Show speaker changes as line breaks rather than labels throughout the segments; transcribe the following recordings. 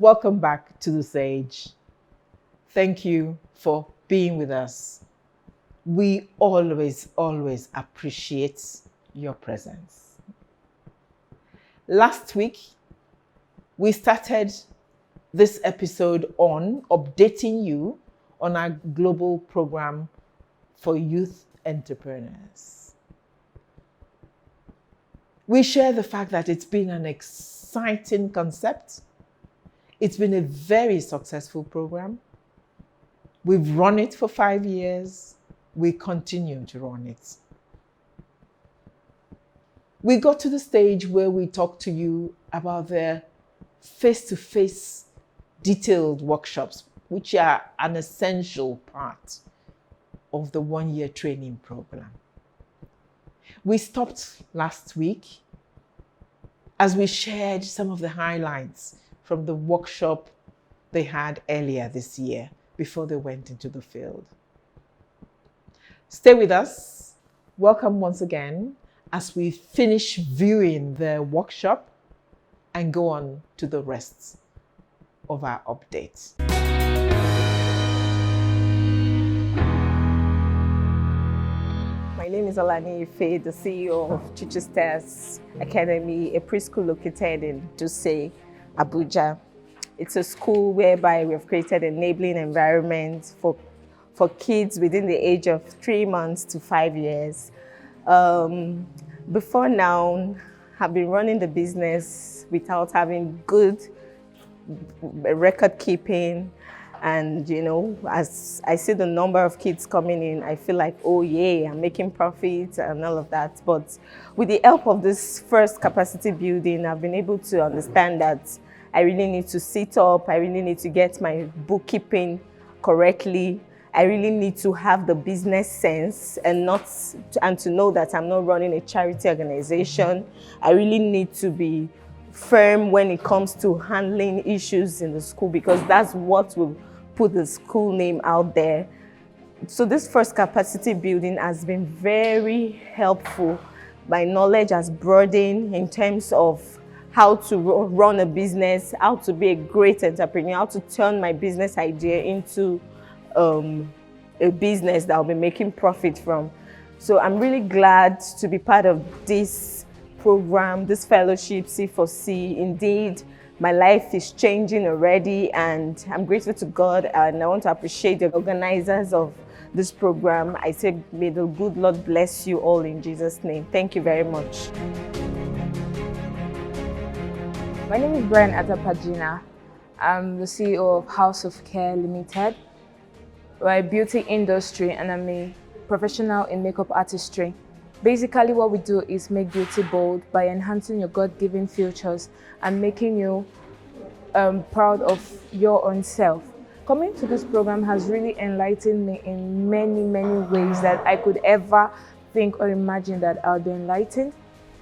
Welcome back to the stage. Thank you for being with us. We always appreciate your presence. Last week, we started this episode on updating you on our global program for youth entrepreneurs. We share the fact that it's been an exciting concept. It's been a very successful program. We've run it for 5 years. We continue to run it. We got to the stage where we talked to you about the face-to-face detailed workshops, which are an essential part of the one-year training program. We stopped last week as we shared some of the highlights from the workshop they had earlier this year before they went into the field. Stay with us. Welcome once again as we finish viewing the workshop and go on to the rest of our updates.
My name is Alani Ife, the CEO of Chichester's Academy, a preschool located in Duse, Abuja. It's a school whereby we have created an enabling environment for kids within the age of 3 months to 5 years. Before now, I've been running the business without having good record keeping. And, you know, as I see the number of kids coming in, I feel like, oh yeah, I'm making profit and all of that. But with the help of this first capacity building, I've been able to understand that I really need to sit up. I really need to get my bookkeeping correctly. I really need to have the business sense and to know that I'm not running a charity organization. I really need to be firm when it comes to handling issues in the school, because that's what will put the school name out there. So this first capacity building has been very helpful. My knowledge has broadened in terms of how to run a business, how to be a great entrepreneur, how to turn my business idea into a business that I'll be making profit from. So I'm really glad to be part of this program, this fellowship, C4C. Indeed, my life is changing already, and I'm grateful to God, and I want to appreciate the organizers of this program. I say, may the good Lord bless you all in Jesus' name. Thank you very much.
My name is Brian Atapajina. I'm the CEO of House of Care Limited. We're a beauty industry, and I'm a professional in makeup artistry. Basically, what we do is make beauty bold by enhancing your God-given features and making you proud of your own self. Coming to this program has really enlightened me in many ways that I could ever think or imagine that I'll be enlightened.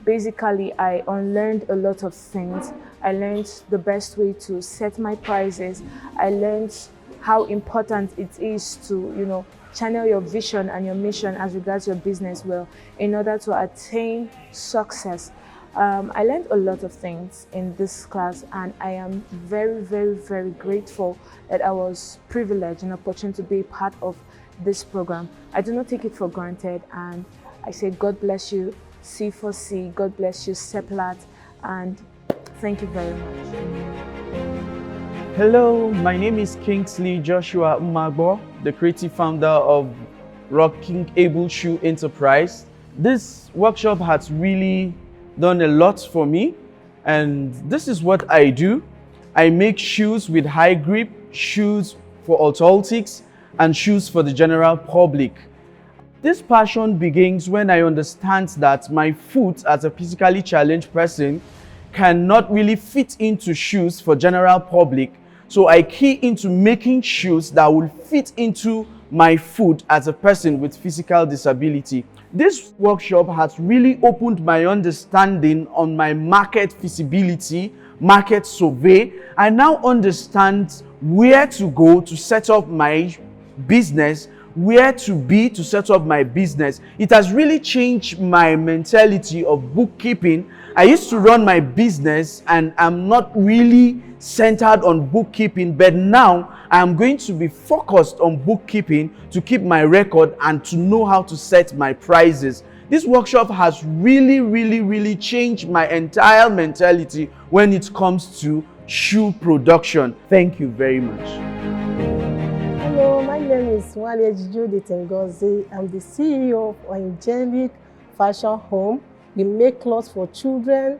Basically, I unlearned a lot of things. I learned the best way to set my prices. I learned how important it is to, channel your vision and your mission as regards your business well in order to attain success. I learned a lot of things in this class, and I am very grateful that I was privileged and opportunity to be part of this program. I do not take it for granted, and I say God bless you, C4C, God bless you, Seplat, and thank you very much.
Hello, my name is Kingsley Joshua Umagbo, the creative founder of Rocking Able Shoe Enterprise. This workshop has really done a lot for me, and this is what I do. I make shoes with high grip, shoes for orthotics, and shoes for the general public. This passion begins when I understand that my foot as a physically challenged person cannot really fit into shoes for general public. So I key into making shoes that will fit into my foot as a person with physical disability. This workshop has really opened my understanding on my market feasibility, market survey. I now understand where to go to set up my business, where to be to set up my business. It has really changed my mentality of bookkeeping. I used to run my business and I'm not really centered on bookkeeping, but now I'm going to be focused on bookkeeping to keep my record and to know how to set my prices. This workshop has really changed my entire mentality when it comes to shoe production. Thank you very much.
Hello, my name is Wale Judith Ngozi. I'm the CEO of Angelic Fashion Home. We make clothes for children,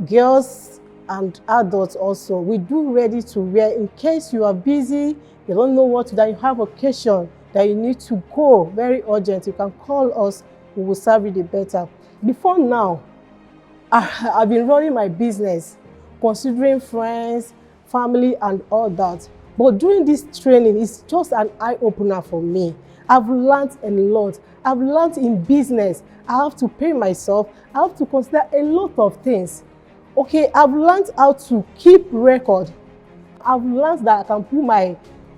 girls, and adults also. We do ready to wear in case you are busy, you don't know what to do, you have occasion that you need to go, very urgent, you can call us, we will serve you the better. Before now, I've been running my business, considering friends, family, and all that. But during this training, it's just an eye-opener for me. I've learned a lot. I've learned in business, I have to pay myself, I have to consider a lot of things. Okay, I've learned how to keep record. I've learned that I can put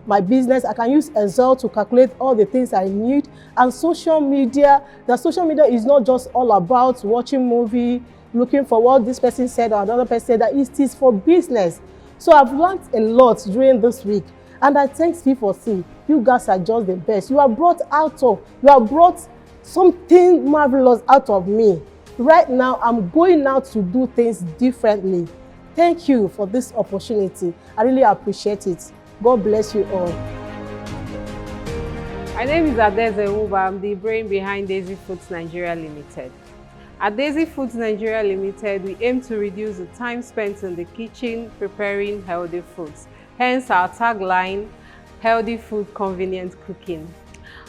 my business, I can use Excel to calculate all the things I need. And social media, social media is not just all about watching movie, looking for what this person said or another person said, that it is for business. So I've learned a lot during this week. And I thank C4C. You guys are just the best. You have brought something marvelous out of me. Right now, I'm going out to do things differently. Thank you for this opportunity. I really appreciate it. God bless you all.
My name is Adeze Uba. I'm the brain behind Daisy Foods Nigeria Limited. At Daisy Foods Nigeria Limited, we aim to reduce the time spent in the kitchen preparing healthy foods. Hence our tagline, healthy food, convenient cooking.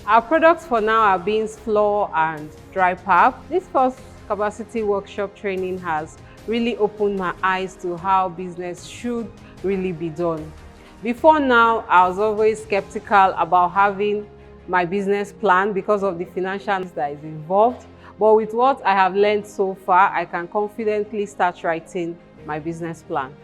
Our products for now are beans flour and dry pap. This first capacity workshop training has really opened my eyes to how business should really be done. Before now, I was always skeptical about having my business plan because of the financial that is involved. But with what I have learned so far, I can confidently start writing my business plan.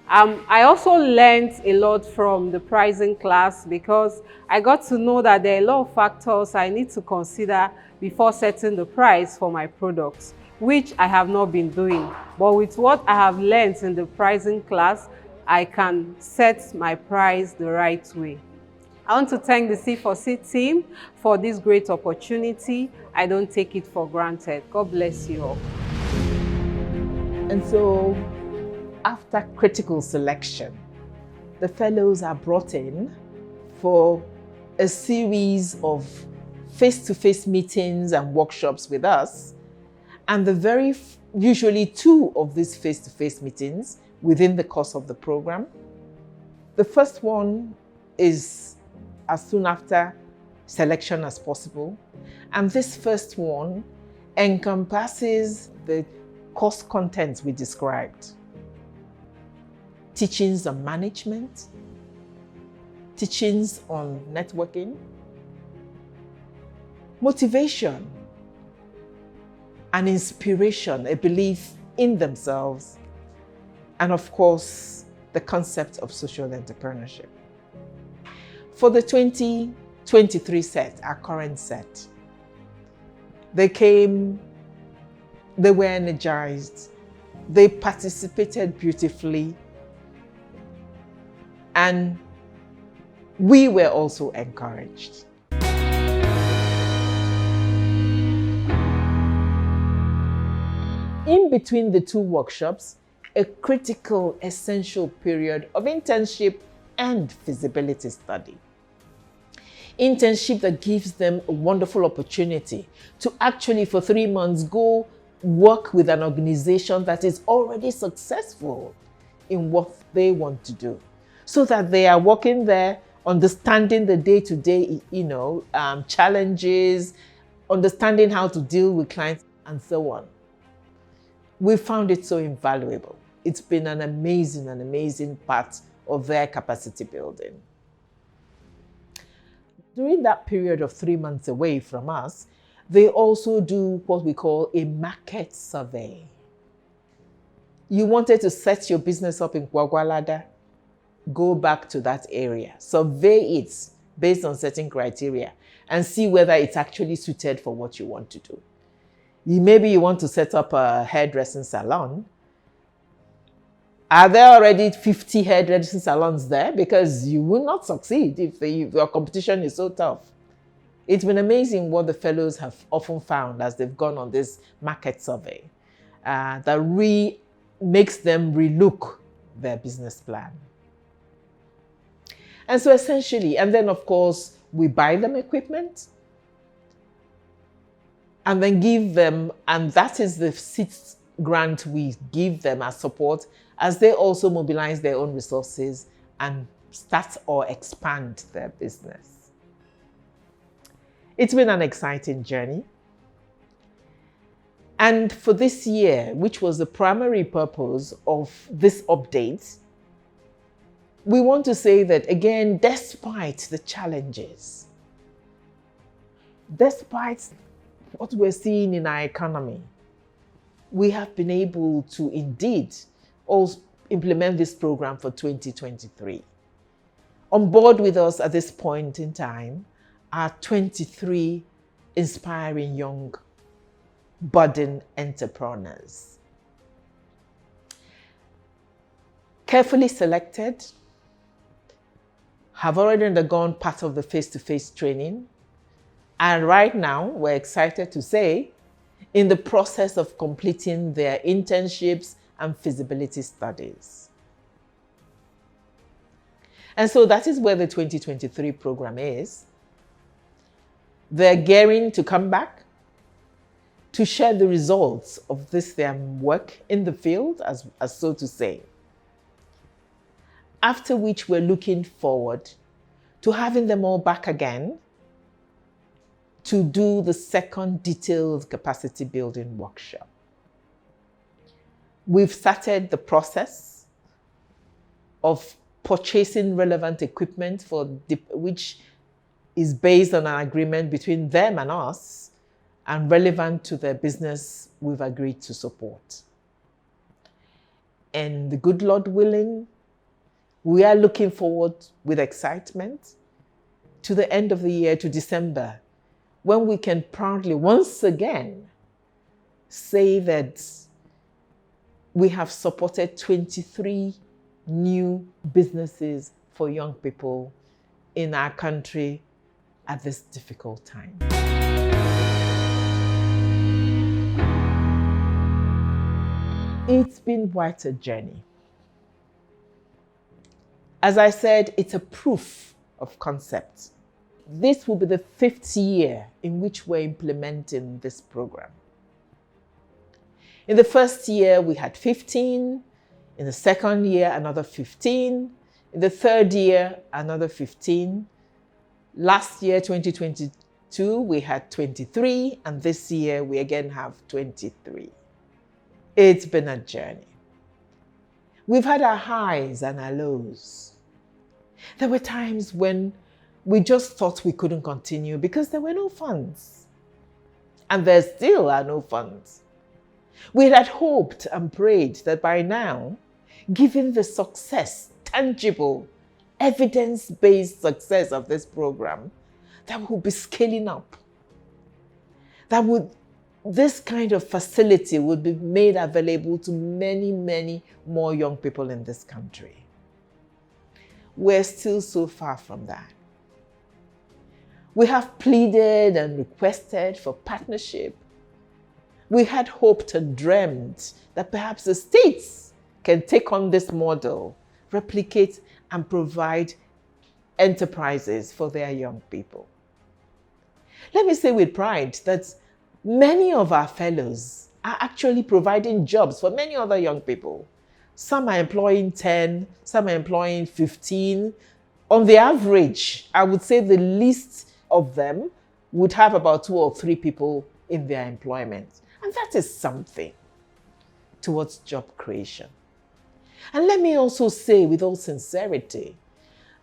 I also learned a lot from the pricing class because I got to know that there are a lot of factors I need to consider before setting the price for my products, which I have not been doing. But with what I have learned in the pricing class, I can set my price the right way. I want to thank the C4C team for this great opportunity. I don't take it for granted. God bless you all.
And so, after critical selection, the fellows are brought in for a series of face-to-face meetings and workshops with us. And usually 2 of these face-to-face meetings within the course of the program. The first one is as soon after selection as possible. And this first one encompasses the course contents we described. Teachings on management, teachings on networking, motivation and inspiration, a belief in themselves, and of course, the concept of social entrepreneurship. For the 2023 set, our current set, they came, they were energized, they participated beautifully, and we were also encouraged. In between the 2 workshops, a critical, essential period of internship and feasibility study. Internship that gives them a wonderful opportunity to actually, for 3 months, go work with an organization that is already successful in what they want to do, so that they are working there, understanding the day-to-day, challenges, understanding how to deal with clients, and so on. We found it so invaluable. It's been an amazing part of their capacity building. During that period of 3 months away from us, they also do what we call a market survey. You wanted to set your business up in Gwagwalada, go back to that area, survey it based on certain criteria and see whether it's actually suited for what you want to do. Maybe you want to set up a hairdressing salon. Are there already 50 hairdressing salons there? Because you will not succeed if your competition is so tough. It's been amazing what the fellows have often found as they've gone on this market survey that makes them relook their business plan. And so essentially, and then of course, we buy them equipment and then give them, and that is the sixth grant we give them as support as they also mobilize their own resources and start or expand their business. It's been an exciting journey. And for this year, which was the primary purpose of this update, we want to say that, again, despite the challenges, despite what we're seeing in our economy, we have been able to indeed also implement this program for 2023. On board with us at this point in time are 23 inspiring young budding entrepreneurs. Carefully selected, have already undergone part of the face-to-face training, and right now we're excited to say in the process of completing their internships and feasibility studies. And so that is where the 2023 program is. They're gearing to come back to share the results of this their work in the field, as so to say. After which we're looking forward to having them all back again to do the second detailed capacity building workshop. We've started the process of purchasing relevant equipment which is based on an agreement between them and us and relevant to their business we've agreed to support. And the good Lord willing, we are looking forward with excitement to the end of the year, to December, when we can proudly once again say that we have supported 23 new businesses for young people in our country at this difficult time. It's been quite a journey. As I said, it's a proof of concept. This will be the 5th year in which we're implementing this program. In the first year, we had 15. In the second year, another 15. In the third year, another 15. Last year, 2022, we had 23. And this year, we again have 23. It's been a journey. We've had our highs and our lows. There were times when we just thought we couldn't continue because there were no funds. And there still are no funds. We had hoped and prayed that by now, given the success, tangible, evidence-based success of this program, that would be scaling up. This kind of facility would be made available to many, many more young people in this country. We're still so far from that. We have pleaded and requested for partnership. We had hoped and dreamt that perhaps the states can take on this model, replicate and provide enterprises for their young people. Let me say with pride that many of our fellows are actually providing jobs for many other young people. Some are employing 10, some are employing 15. On the average, I would say the least of them would have about 2 or 3 people in their employment. And that is something towards job creation. And let me also say with all sincerity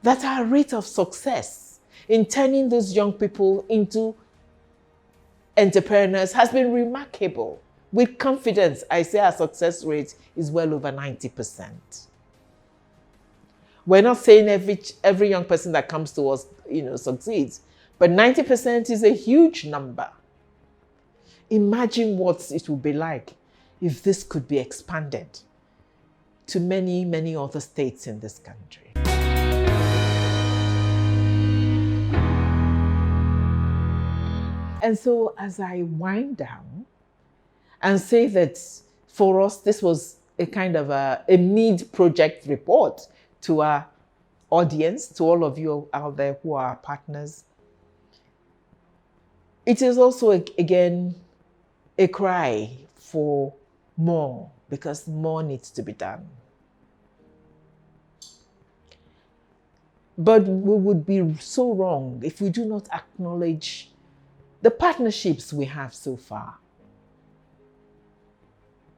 that our rate of success in turning those young people into entrepreneurs has been remarkable. With confidence, I say our success rate is well over 90%. We're not saying every young person that comes to us, succeeds, but 90% is a huge number. Imagine what it would be like if this could be expanded to many, many other states in this country. And so as I wind down and say that for us, this was a kind of a mid-project report to our audience, to all of you out there who are partners. It is also, again, a cry for more, because more needs to be done. But we would be so wrong if we do not acknowledge the partnerships we have so far.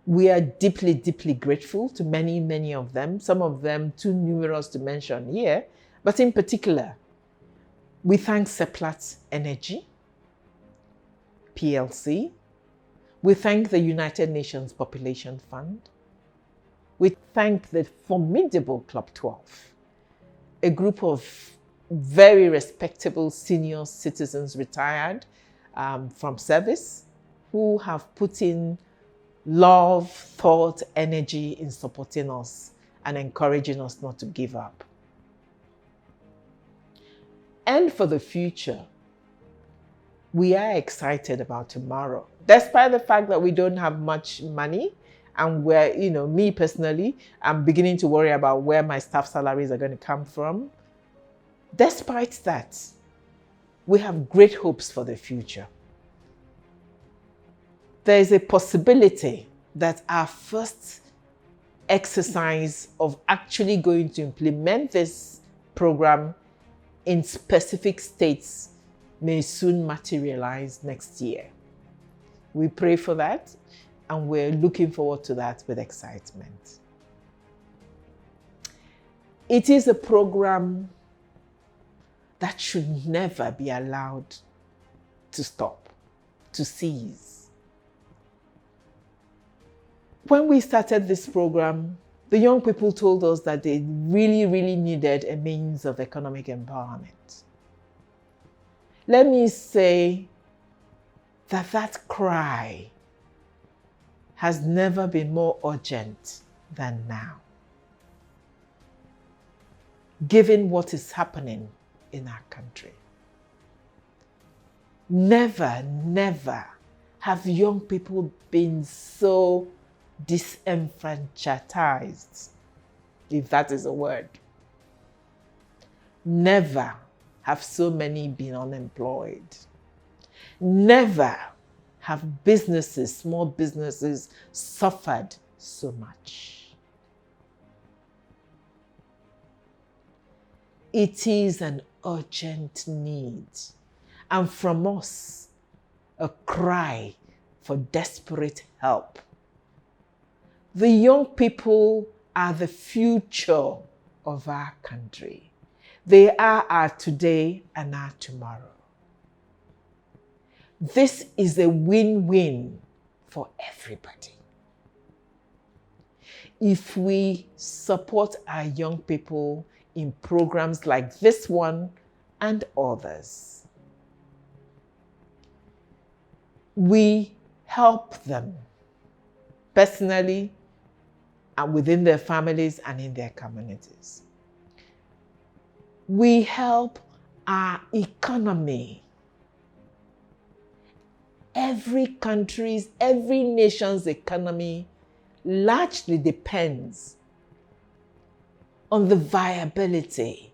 We are deeply, deeply grateful to many, many of them, some of them too numerous to mention here, but in particular, we thank Seplat Energy, PLC. We thank the United Nations Population Fund. We thank the formidable Club 12, a group of very respectable senior citizens retired from service who have put in love, thought, energy in supporting us and encouraging us not to give up. And for the future, we are excited about tomorrow, despite the fact that we don't have much money. And where, me personally, I'm beginning to worry about where my staff salaries are going to come from. Despite that, we have great hopes for the future. There is a possibility that our first exercise of actually going to implement this program in specific states may soon materialize next year. We pray for that, and we're looking forward to that with excitement. It is a program that should never be allowed to stop, to cease. When we started this program, the young people told us that they really, really needed a means of economic empowerment. Let me say that cry has never been more urgent than now, given what is happening in our country. Never, never have young people been so disenfranchised, if that is a word. Never have so many been unemployed. Never have businesses, small businesses, suffered so much. It is an urgent need, and from us, a cry for desperate help. The young people are the future of our country. They are our today and our tomorrow. This is a win-win for everybody. If we support our young people in programs like this one and others, we help them personally and within their families and in their communities. We help our economy. Every nation's economy largely depends on the viability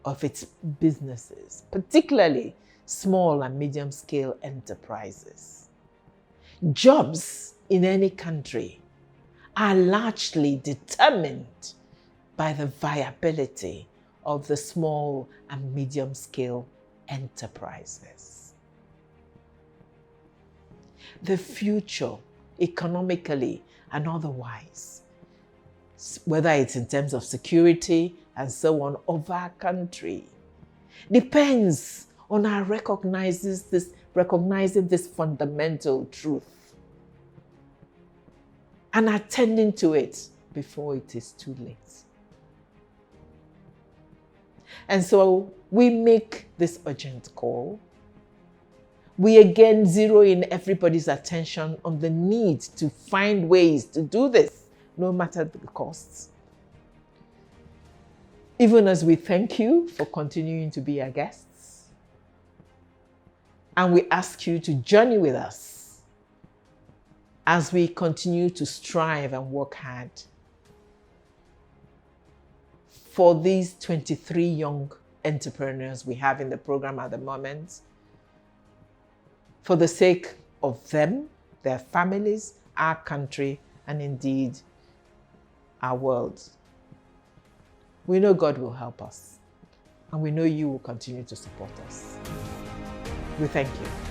of its businesses, particularly small and medium-scale enterprises. Jobs in any country are largely determined by the viability of the small and medium-scale enterprises. The future, economically and otherwise, whether it's in terms of security and so on, of our country, depends on our recognizing this fundamental truth and attending to it before it is too late. And so we make this urgent call. We again zero in everybody's attention on the need to find ways to do this, no matter the costs. Even as we thank you for continuing to be our guests, and we ask you to journey with us as we continue to strive and work hard for these 23 young entrepreneurs we have in the program at the moment, for the sake of them, their families, our country, and indeed our world. We know God will help us, and we know you will continue to support us. We thank you.